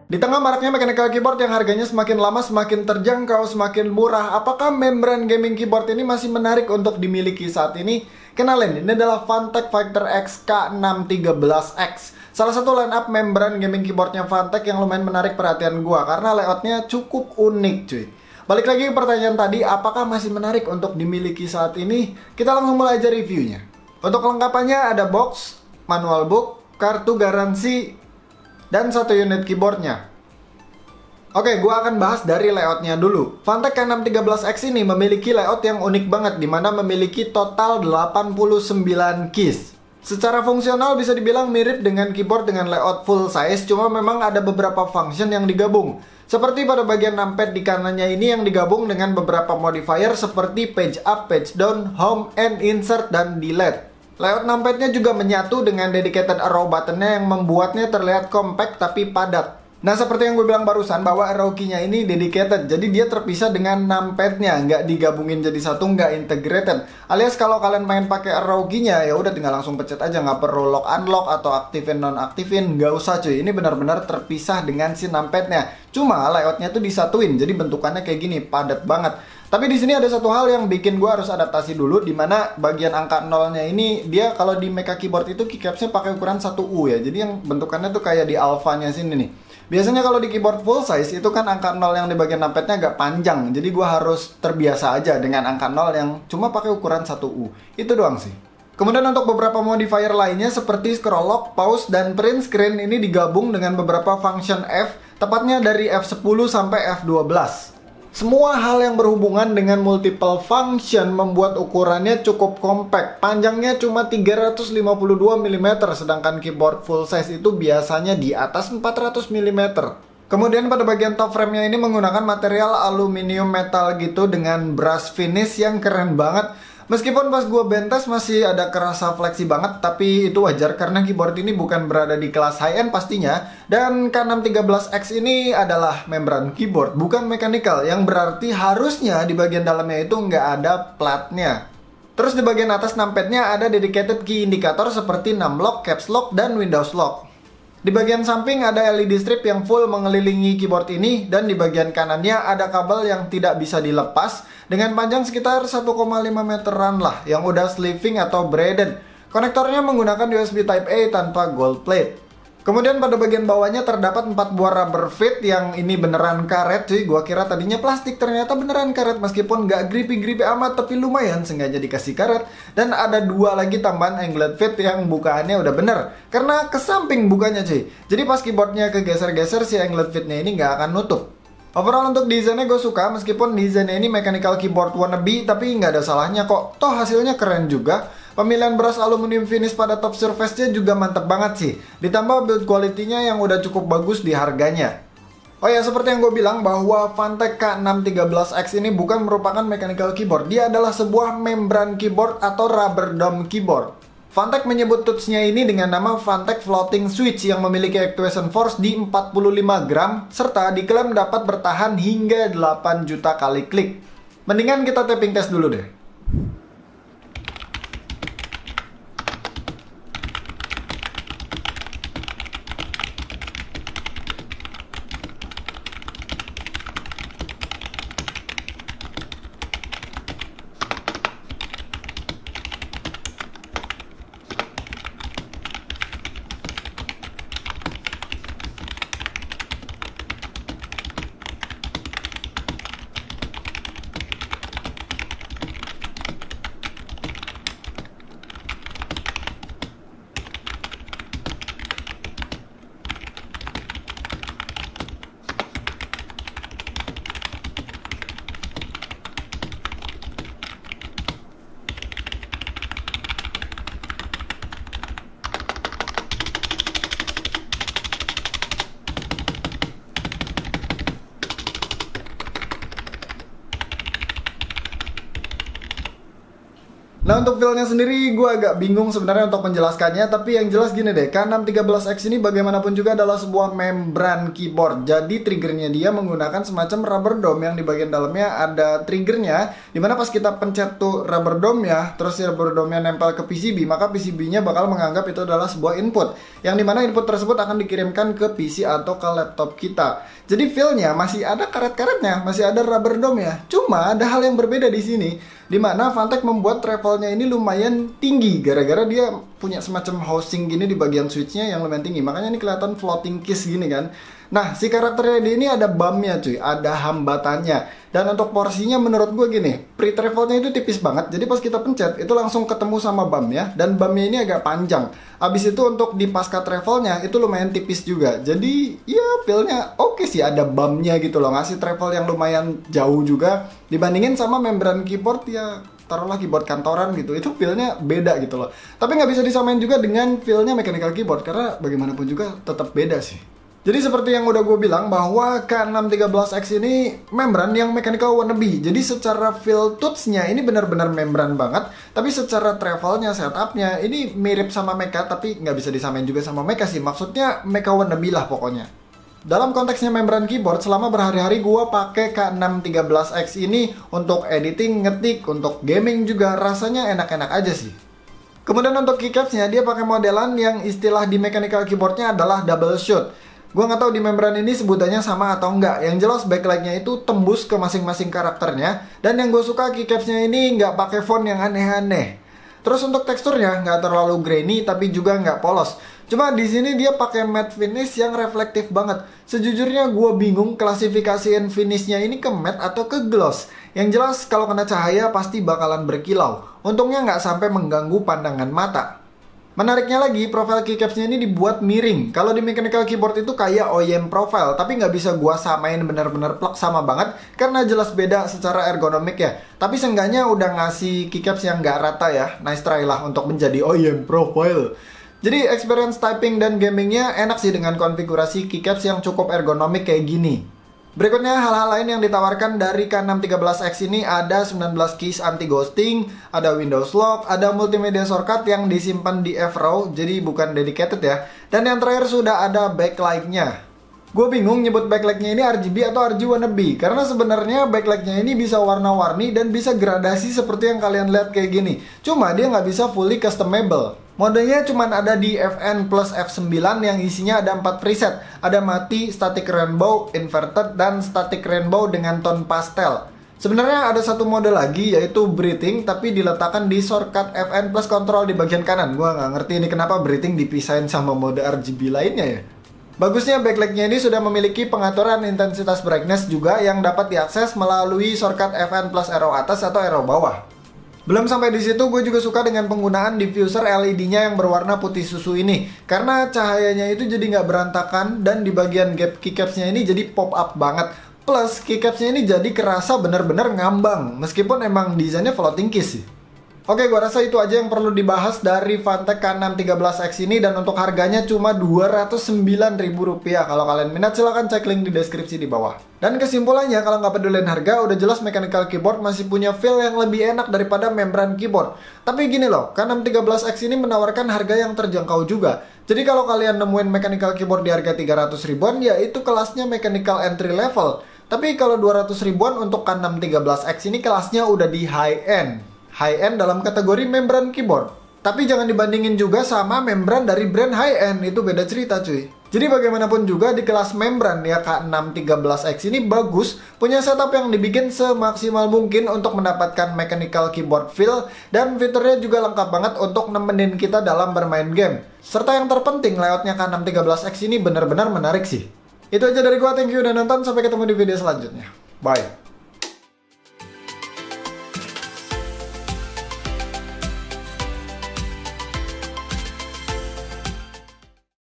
Di tengah maraknya mechanical keyboard yang harganya semakin lama semakin terjangkau, semakin murah, apakah membran gaming keyboard ini masih menarik untuk dimiliki saat ini? Kenalin, ini adalah Funtech Fighter X K613X. Salah satu line up membran gaming keyboardnya Funtech yang lumayan menarik perhatian gua karena layoutnya cukup unik cuy. Balik lagi ke pertanyaan tadi, apakah masih menarik untuk dimiliki saat ini? Kita langsung mulai aja reviewnya. Untuk kelengkapannya ada box, manual book, kartu garansi, dan satu unit keyboardnya. Oke, gua akan bahas dari layoutnya dulu. Funtech K613X ini memiliki layout yang unik banget, dimana memiliki total 89 keys. Secara fungsional bisa dibilang mirip dengan keyboard dengan layout full size, cuma memang ada beberapa function yang digabung. Seperti pada bagian numpad di kanannya ini yang digabung dengan beberapa modifier seperti page up, page down, home, and insert, dan delete. Layout numpadnya juga menyatu dengan dedicated arrow buttonnya yang membuatnya terlihat compact tapi padat. Nah, seperti yang gue bilang barusan bahwa arrow key-nya ini dedicated, jadi dia terpisah dengan numpadnya, nggak digabungin jadi satu, nggak integrated. Alias kalau kalian pengen pakai arrow key-nya, ya udah tinggal langsung pencet aja, nggak perlu lock unlock atau aktifin non aktifin, nggak usah cuy. Ini benar-benar terpisah dengan si numpadnya. Cuma layoutnya tuh disatuin, jadi bentukannya kayak gini, padat banget. Tapi di sini ada satu hal yang bikin gue harus adaptasi dulu, dimana bagian angka nolnya ini dia kalau di Mecha Keyboard itu keycapsnya pakai ukuran 1U ya. Jadi yang bentukannya tuh kayak di alpha-nya sini nih. Biasanya kalau di keyboard full size itu kan angka 0 yang di bagian numpadnya agak panjang. Jadi gue harus terbiasa aja dengan angka 0 yang cuma pakai ukuran 1U. Itu doang sih. Kemudian untuk beberapa modifier lainnya seperti scroll lock, pause, dan print screen ini digabung dengan beberapa function F, tepatnya dari F10 sampai F12. Semua hal yang berhubungan dengan multiple function membuat ukurannya cukup compact. Panjangnya cuma 352 mm, sedangkan keyboard full size itu biasanya di atas 400 mm. Kemudian pada bagian top frame-nya ini menggunakan material aluminium metal gitu dengan brush finish yang keren banget. Meskipun pas gue bentas masih ada kerasa fleksi banget, tapi itu wajar karena keyboard ini bukan berada di kelas high-end pastinya. Dan K613X ini adalah membran keyboard, bukan mechanical, yang berarti harusnya di bagian dalamnya itu nggak ada platnya. Terus di bagian atas numpadnya ada dedicated key indikator seperti numlock, caps lock, dan windows lock. Di bagian samping ada LED strip yang full mengelilingi keyboard ini, dan di bagian kanannya ada kabel yang tidak bisa dilepas dengan panjang sekitar 1,5 meteran lah yang udah sleeving atau braided. Konektornya menggunakan USB Type A tanpa gold plate. Kemudian pada bagian bawahnya terdapat 4 buah rubber feet yang ini beneran karet cuy. Gua kira tadinya plastik, ternyata beneran karet meskipun nggak grippy-grippy amat, tapi lumayan sengaja dikasih karet. Dan ada 2 lagi tambahan angled feet yang bukaannya udah bener, karena ke samping bukanya cuy. Jadi pas keyboardnya kegeser-geser si angled feetnya ini nggak akan nutup. Overall untuk desainnya gue suka, meskipun desainnya ini mechanical keyboard wannabe, tapi nggak ada salahnya kok. Toh hasilnya keren juga. Pemilihan brush aluminium finish pada top surface-nya juga mantep banget sih. Ditambah build quality-nya yang udah cukup bagus di harganya. Oh ya, seperti yang gue bilang bahwa Funtech K613X ini bukan merupakan mechanical keyboard. Dia adalah sebuah membran keyboard atau rubber dome keyboard. Funtech menyebut tools-nya ini dengan nama Funtech Floating Switch yang memiliki actuation force di 45 gram, serta diklaim dapat bertahan hingga 8 juta kali klik. Mendingan kita tapping test dulu deh. Nah, untuk feel-nya sendiri gue agak bingung sebenarnya untuk menjelaskannya, tapi yang jelas gini deh, K613X ini bagaimanapun juga adalah sebuah membran keyboard. Jadi triggernya dia menggunakan semacam rubber dome yang di bagian dalamnya ada triggernya, dimana pas kita pencet tuh rubber dome-nya, terus si rubber dome-nya nempel ke PCB, maka PCB-nya bakal menganggap itu adalah sebuah input, yang dimana input tersebut akan dikirimkan ke PC atau ke laptop kita. Jadi feel-nya masih ada karet-karetnya, masih ada rubber dome-nya. Cuma ada hal yang berbeda di sini, dimana Fantech membuat travelnya ini lumayan tinggi gara-gara dia punya semacam housing gini di bagian switchnya yang lumayan tinggi, makanya ini kelihatan floating keys gini kan. Nah, si karakternya ini ada bumpnya cuy, ada hambatannya. Dan untuk porsinya menurut gue gini, pre-travelnya itu tipis banget, jadi pas kita pencet itu langsung ketemu sama bumpnya, dan bumpnya ini agak panjang. Abis itu untuk di pasca travelnya itu lumayan tipis juga, jadi ya feel-nya oke sih, ada bumpnya gitu loh, ngasih travel yang lumayan jauh juga dibandingin sama membran keyboard ya. Taruhlah keyboard kantoran gitu, itu feel-nya beda gitu loh. Tapi nggak bisa disamain juga dengan feel-nya mechanical keyboard, karena bagaimanapun juga tetap beda sih. Jadi seperti yang udah gue bilang bahwa K613X ini membran yang mechanical wannabe. Jadi secara feel tools-nya ini benar-benar membran banget, tapi secara travelnya, setupnya ini mirip sama mecha, tapi nggak bisa disamain juga sama mecha sih. Maksudnya mecha wannabe lah pokoknya. Dalam konteksnya membran keyboard, selama berhari-hari gue pakai K613X ini untuk editing, ngetik, untuk gaming juga rasanya enak-enak aja sih. Kemudian untuk keycaps-nya, dia pakai modelan yang istilah di mechanical keyboard-nya adalah double shoot. Gue nggak tahu di membran ini sebutannya sama atau enggak. Yang jelas backlight-nya itu tembus ke masing-masing karakternya. Dan yang gue suka keycaps-nya ini nggak pakai font yang aneh-aneh. Terus untuk teksturnya nggak terlalu grainy tapi juga nggak polos. Cuma di sini dia pakai matte finish yang reflektif banget. Sejujurnya gue bingung klasifikasiin finishnya ini ke matte atau ke gloss. Yang jelas kalau kena cahaya pasti bakalan berkilau. Untungnya nggak sampai mengganggu pandangan mata. Menariknya lagi, profile keycaps-nya ini dibuat miring. Kalau di mechanical keyboard itu kayak OEM profile, tapi nggak bisa gua samain benar-benar plug sama banget, karena jelas beda secara ergonomik ya. Tapi seenggaknya udah ngasih keycaps yang nggak rata ya. Nice try lah untuk menjadi OEM profile. Jadi experience typing dan gamingnya enak sih dengan konfigurasi keycaps yang cukup ergonomik kayak gini. Berikutnya hal-hal lain yang ditawarkan dari K613X ini ada 19 keys anti ghosting, ada Windows Lock, ada multimedia shortcut yang disimpan di F-Raw, jadi bukan dedicated ya. Dan yang terakhir sudah ada backlight-nya. Gue bingung nyebut backlight-nya ini RGB atau RG wannabe, karena sebenarnya backlight-nya ini bisa warna-warni dan bisa gradasi seperti yang kalian lihat kayak gini. Cuma dia nggak bisa fully customable. Modenya cuma ada di FN plus F9 yang isinya ada 4 preset. Ada mati, static rainbow, inverted, dan static rainbow dengan tone pastel. Sebenarnya ada satu mode lagi yaitu breathing, tapi diletakkan di shortcut FN plus control di bagian kanan. Gua nggak ngerti ini kenapa breathing dipisahin sama mode RGB lainnya ya. Bagusnya backlight-nya ini sudah memiliki pengaturan intensitas brightness juga yang dapat diakses melalui shortcut FN plus arrow atas atau arrow bawah. Belum sampai di situ, gue juga suka dengan penggunaan diffuser LED-nya yang berwarna putih susu ini. Karena cahayanya itu jadi nggak berantakan dan di bagian gap keycaps-nya ini jadi pop up banget. Plus, keycaps-nya ini jadi kerasa bener-bener ngambang, meskipun emang desainnya floating keys sih. Oke, gue rasa itu aja yang perlu dibahas dari Fantech K613X ini, dan untuk harganya cuma Rp209.000. Kalau kalian minat silahkan cek link di deskripsi di bawah. Dan kesimpulannya, kalau nggak pedulin harga, udah jelas mechanical keyboard masih punya feel yang lebih enak daripada membran keyboard. Tapi gini loh, K613X ini menawarkan harga yang terjangkau juga. Jadi kalau kalian nemuin mechanical keyboard di harga 300 ribuan, ya itu kelasnya mechanical entry level. Tapi kalau 200 ribuan untuk K613X ini kelasnya udah di high end. High-end dalam kategori membran keyboard. Tapi jangan dibandingin juga sama membran dari brand high-end, itu beda cerita cuy. Jadi bagaimanapun juga di kelas membran ya, K613X ini bagus, punya setup yang dibikin semaksimal mungkin untuk mendapatkan mechanical keyboard feel, dan fiturnya juga lengkap banget untuk nemenin kita dalam bermain game. Serta yang terpenting, layoutnya K613X ini benar-benar menarik sih. Itu aja dari gua, thank you udah nonton, sampai ketemu di video selanjutnya. Bye.